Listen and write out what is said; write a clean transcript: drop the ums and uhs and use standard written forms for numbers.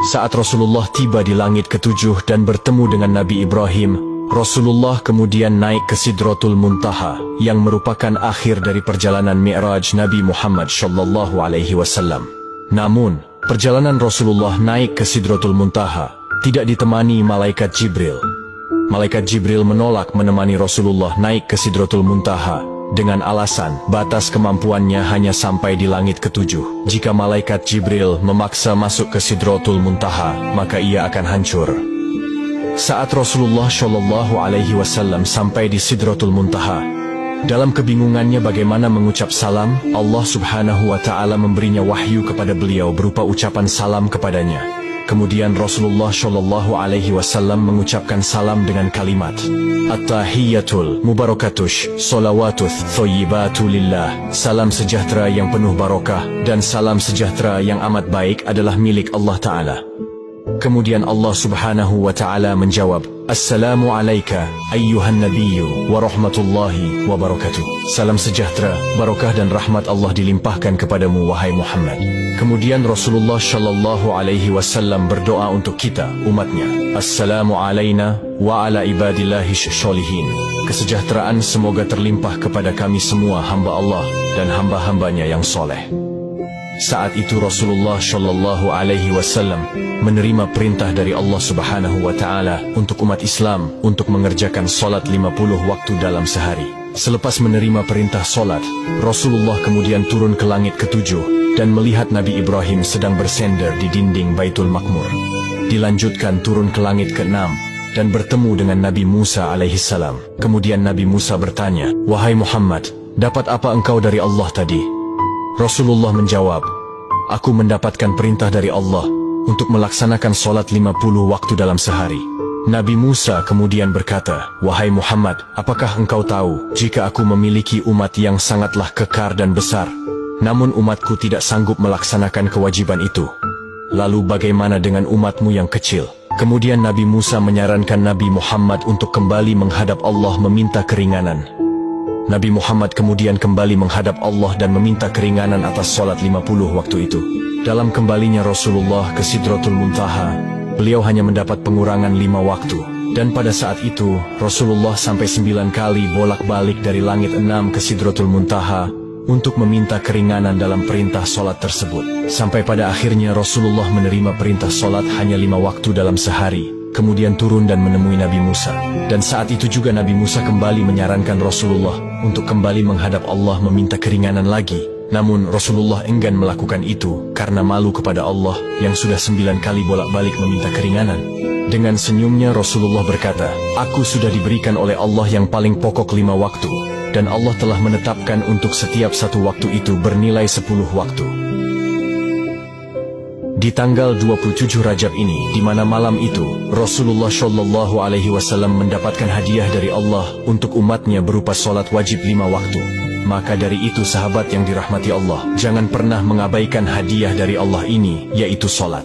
Saat Rasulullah tiba di langit ketujuh dan bertemu dengan Nabi Ibrahim, Rasulullah kemudian naik ke Sidratul Muntaha, yang merupakan akhir dari perjalanan Mi'raj Nabi Muhammad SAW. Namun, perjalanan Rasulullah naik ke Sidratul Muntaha tidak ditemani Malaikat Jibril. Malaikat Jibril menolak menemani Rasulullah naik ke Sidratul Muntaha dengan alasan batas kemampuannya hanya sampai di langit ketujuh. Jika Malaikat Jibril memaksa masuk ke Sidratul Muntaha, maka ia akan hancur. Saat Rasulullah SAW sampai di Sidratul Muntaha, dalam kebingungannya bagaimana mengucap salam, Allah Subhanahu wa Ta'ala memberinya wahyu kepada beliau berupa ucapan salam kepadanya. Kemudian Rasulullah SAW mengucapkan salam dengan kalimat At-tahiyyatul mubarakatush sholawatuth thoyyibatu lillah. Salam sejahtera yang penuh barokah dan salam sejahtera yang amat baik adalah milik Allah Ta'ala. Kemudian Allah Subhanahu wa Ta'ala menjawab, Assalamu alayka ayyuhan nabiyyu wa rahmatullahi wa barakatuh. Salam sejahtera, barakah dan rahmat Allah dilimpahkan kepadamu wahai Muhammad. Kemudian Rasulullah SAW berdoa untuk kita, umatnya. Assalamu alayna wa ala ibadillahi sholihin. Kesejahteraan semoga terlimpah kepada kami semua hamba Allah dan hamba-hambanya yang soleh. Saat itu Rasulullah SAW menerima perintah dari Allah Subhanahu wa Ta'ala untuk umat Islam untuk mengerjakan solat 50 waktu dalam sehari. Selepas menerima perintah solat, Rasulullah kemudian turun ke langit ketujuh dan melihat Nabi Ibrahim sedang bersender di dinding Baitul Maqmur. Dilanjutkan turun ke langit ke-6 dan bertemu dengan Nabi Musa alaihissalam. Kemudian Nabi Musa bertanya, Wahai Muhammad, dapat apa engkau dari Allah tadi? Rasulullah menjawab, Aku mendapatkan perintah dari Allah untuk melaksanakan solat 50 waktu dalam sehari. Nabi Musa kemudian berkata, Wahai Muhammad, apakah engkau tahu jika aku memiliki umat yang sangatlah kekar dan besar, namun umatku tidak sanggup melaksanakan kewajiban itu? Lalu bagaimana dengan umatmu yang kecil? Kemudian Nabi Musa menyarankan Nabi Muhammad untuk kembali menghadap Allah meminta keringanan. Nabi Muhammad kemudian kembali menghadap Allah dan meminta keringanan atas solat 50 waktu itu. Dalam kembalinya Rasulullah ke Sidratul Muntaha, beliau hanya mendapat pengurangan 5 waktu. Dan pada saat itu, Rasulullah sampai 9 kali bolak-balik dari langit 6 ke Sidratul Muntaha untuk meminta keringanan dalam perintah solat tersebut. Sampai pada akhirnya Rasulullah menerima perintah solat hanya 5 waktu dalam sehari. Kemudian turun dan menemui Nabi Musa. Dan saat itu juga Nabi Musa kembali menyarankan Rasulullah untuk kembali menghadap Allah meminta keringanan lagi. Namun Rasulullah enggan melakukan itu karena malu kepada Allah yang sudah 9 kali bolak-balik meminta keringanan. Dengan senyumnya Rasulullah berkata, Aku sudah diberikan oleh Allah yang paling pokok 5 waktu, dan Allah telah menetapkan untuk setiap satu waktu itu bernilai 10 waktu. Di tanggal 27 Rajab ini, di mana malam itu Rasulullah SAW mendapatkan hadiah dari Allah untuk umatnya berupa solat wajib 5 waktu. Maka dari itu sahabat yang dirahmati Allah, jangan pernah mengabaikan hadiah dari Allah ini, yaitu solat.